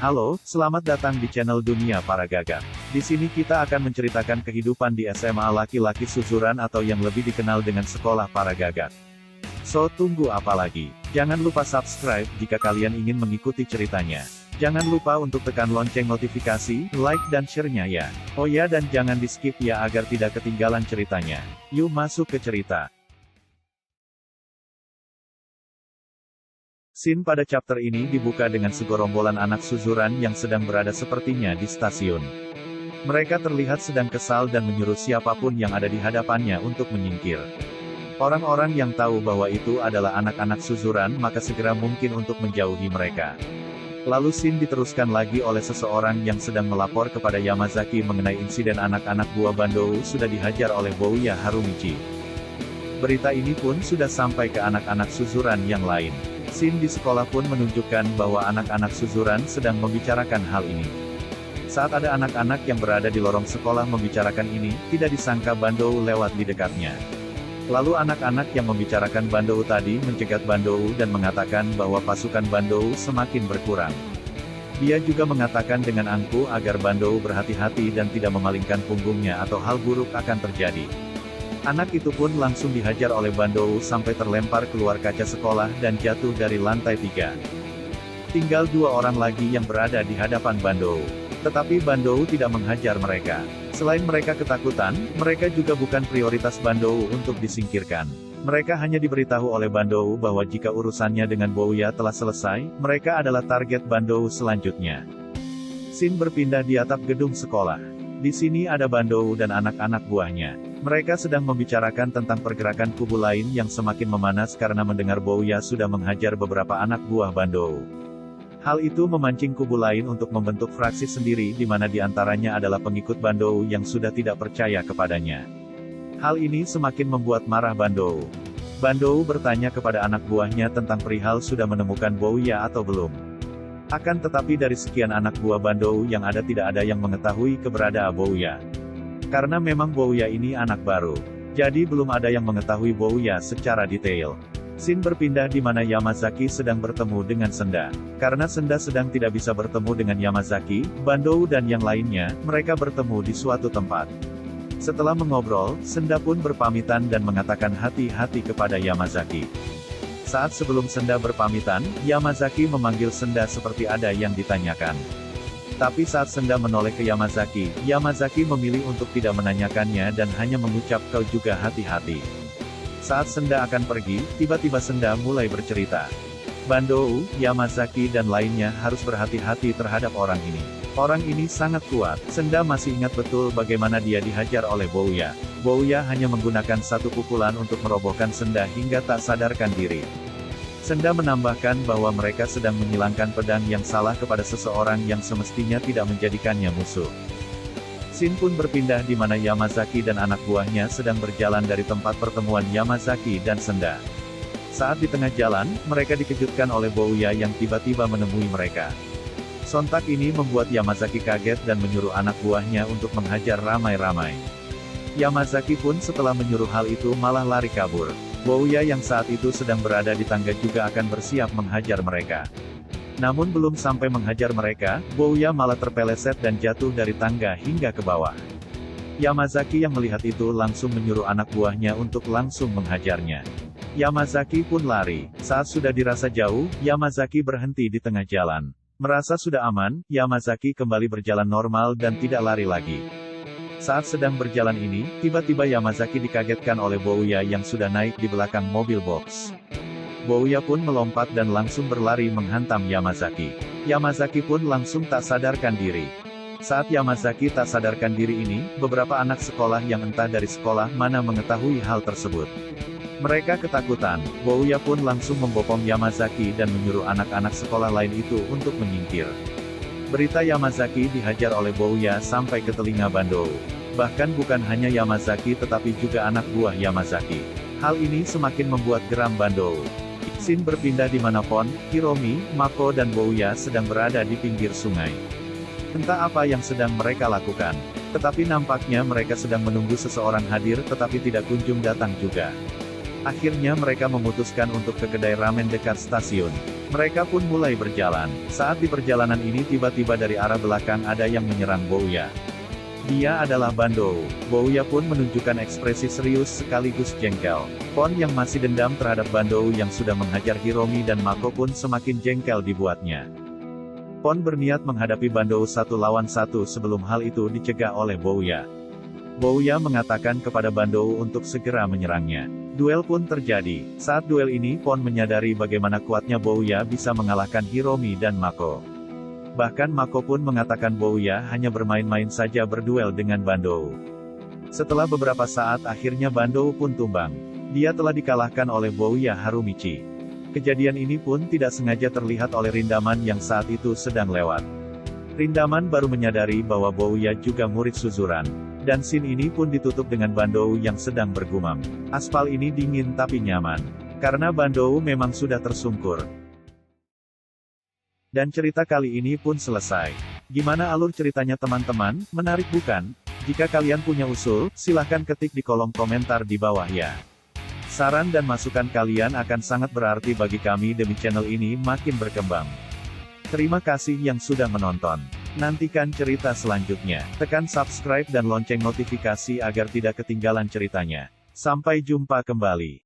Halo, selamat datang di channel Dunia Para Gagak. Di sini kita akan menceritakan kehidupan di SMA laki-laki Suzuran atau yang lebih dikenal dengan Sekolah Para Gagak. So, tunggu apa lagi? Jangan lupa subscribe jika kalian ingin mengikuti ceritanya. Jangan lupa untuk tekan lonceng notifikasi, like dan share-nya ya. Oh ya, dan jangan di-skip ya agar tidak ketinggalan ceritanya. Yuk masuk ke cerita. Scene pada chapter ini dibuka dengan segorombolan anak Suzuran yang sedang berada sepertinya di stasiun. Mereka terlihat sedang kesal dan menyuruh siapapun yang ada di hadapannya untuk menyingkir. Orang-orang yang tahu bahwa itu adalah anak-anak Suzuran maka segera mungkin untuk menjauhi mereka. Lalu scene diteruskan lagi oleh seseorang yang sedang melapor kepada Yamazaki mengenai insiden anak-anak buah Bandou sudah dihajar oleh Bouya Harumichi. Berita ini pun sudah sampai ke anak-anak Suzuran yang lain. Scene di sekolah pun menunjukkan bahwa anak-anak Suzuran sedang membicarakan hal ini. Saat ada anak-anak yang berada di lorong sekolah membicarakan ini, tidak disangka Bandou lewat di dekatnya. Lalu anak-anak yang membicarakan Bandou tadi mencegat Bandou dan mengatakan bahwa pasukan Bandou semakin berkurang. Dia juga mengatakan dengan angkuh agar Bandou berhati-hati dan tidak memalingkan punggungnya atau hal buruk akan terjadi. Anak itu pun langsung dihajar oleh Bandou sampai terlempar keluar kaca sekolah dan jatuh dari lantai 3. Tinggal 2 orang lagi yang berada di hadapan Bandou. Tetapi Bandou tidak menghajar mereka. Selain mereka ketakutan, mereka juga bukan prioritas Bandou untuk disingkirkan. Mereka hanya diberitahu oleh Bandou bahwa jika urusannya dengan Bouya telah selesai, mereka adalah target Bandou selanjutnya. Scene berpindah di atap gedung sekolah. Di sini ada Bandou dan anak-anak buahnya. Mereka sedang membicarakan tentang pergerakan kubu lain yang semakin memanas karena mendengar Bouya sudah menghajar beberapa anak buah Bandou. Hal itu memancing kubu lain untuk membentuk fraksi sendiri di mana diantaranya adalah pengikut Bandou yang sudah tidak percaya kepadanya. Hal ini semakin membuat marah Bandou. Bandou bertanya kepada anak buahnya tentang perihal sudah menemukan Bouya atau belum. Akan tetapi dari sekian anak buah Bandou yang ada tidak ada yang mengetahui keberadaan Bouya. Karena memang Bouya ini anak baru. Jadi belum ada yang mengetahui Bouya secara detail. Scene berpindah di mana Yamazaki sedang bertemu dengan Senda. Karena Senda sedang tidak bisa bertemu dengan Yamazaki, Bandou dan yang lainnya, mereka bertemu di suatu tempat. Setelah mengobrol, Senda pun berpamitan dan mengatakan hati-hati kepada Yamazaki. Saat sebelum Senda berpamitan, Yamazaki memanggil Senda seperti ada yang ditanyakan. Tapi saat Senda menoleh ke Yamazaki, Yamazaki memilih untuk tidak menanyakannya dan hanya mengucap kau juga hati-hati. Saat Senda akan pergi, tiba-tiba Senda mulai bercerita. Bandou, Yamazaki dan lainnya harus berhati-hati terhadap orang ini. Orang ini sangat kuat. Senda masih ingat betul bagaimana dia dihajar oleh Bouya. Bouya hanya menggunakan satu pukulan untuk merobohkan Senda hingga tak sadarkan diri. Senda menambahkan bahwa mereka sedang menghilangkan pedang yang salah kepada seseorang yang semestinya tidak menjadikannya musuh. Scene pun berpindah di mana Yamazaki dan anak buahnya sedang berjalan dari tempat pertemuan Yamazaki dan Senda. Saat di tengah jalan, mereka dikejutkan oleh Bouya yang tiba-tiba menemui mereka. Sontak ini membuat Yamazaki kaget dan menyuruh anak buahnya untuk menghajar ramai-ramai. Yamazaki pun setelah menyuruh hal itu malah lari kabur. Bouya yang saat itu sedang berada di tangga juga akan bersiap menghajar mereka. Namun belum sampai menghajar mereka, Bouya malah terpeleset dan jatuh dari tangga hingga ke bawah. Yamazaki yang melihat itu langsung menyuruh anak buahnya untuk langsung menghajarnya. Yamazaki pun lari. Saat sudah dirasa jauh, Yamazaki berhenti di tengah jalan. Merasa sudah aman, Yamazaki kembali berjalan normal dan tidak lari lagi. Saat sedang berjalan ini, tiba-tiba Yamazaki dikagetkan oleh Bouya yang sudah naik di belakang mobil box. Bouya pun melompat dan langsung berlari menghantam Yamazaki. Yamazaki pun langsung tak sadarkan diri. Saat Yamazaki tak sadarkan diri ini, beberapa anak sekolah yang entah dari sekolah mana mengetahui hal tersebut. Mereka ketakutan. Bouya pun langsung membopong Yamazaki dan menyuruh anak-anak sekolah lain itu untuk menyingkir. Berita Yamazaki dihajar oleh Bouya sampai ke telinga Bandou. Bahkan bukan hanya Yamazaki tetapi juga anak buah Yamazaki. Hal ini semakin membuat geram Bandou. Scene berpindah di mana Pon, Hiromi, Mako dan Bouya sedang berada di pinggir sungai. Entah apa yang sedang mereka lakukan. Tetapi nampaknya mereka sedang menunggu seseorang hadir tetapi tidak kunjung datang juga. Akhirnya mereka memutuskan untuk ke kedai ramen dekat stasiun. Mereka pun mulai berjalan. Saat di perjalanan ini tiba-tiba dari arah belakang ada yang menyerang Bouya. Dia adalah Bandou. Bouya pun menunjukkan ekspresi serius sekaligus jengkel. Pon yang masih dendam terhadap Bandou yang sudah menghajar Hiromi dan Mako pun semakin jengkel dibuatnya. Pon berniat menghadapi Bandou 1 lawan 1 sebelum hal itu dicegah oleh Bouya. Bouya mengatakan kepada Bandou untuk segera menyerangnya. Duel pun terjadi. Saat duel ini Pon menyadari bagaimana kuatnya Bouya bisa mengalahkan Hiromi dan Mako. Bahkan Mako pun mengatakan Bouya hanya bermain-main saja berduel dengan Bandou. Setelah beberapa saat akhirnya Bandou pun tumbang. Dia telah dikalahkan oleh Bouya Harumichi. Kejadian ini pun tidak sengaja terlihat oleh Rindaman yang saat itu sedang lewat. Rindaman baru menyadari bahwa Bouya juga murid Suzuran. Dan scene ini pun ditutup dengan Bandou yang sedang bergumam. Aspal ini dingin tapi nyaman. Karena Bandou memang sudah tersungkur. Dan cerita kali ini pun selesai. Gimana alur ceritanya teman-teman? Menarik bukan? Jika kalian punya usul, silahkan ketik di kolom komentar di bawah ya. Saran dan masukan kalian akan sangat berarti bagi kami demi channel ini makin berkembang. Terima kasih yang sudah menonton. Nantikan cerita selanjutnya. Tekan subscribe dan lonceng notifikasi agar tidak ketinggalan ceritanya. Sampai jumpa kembali.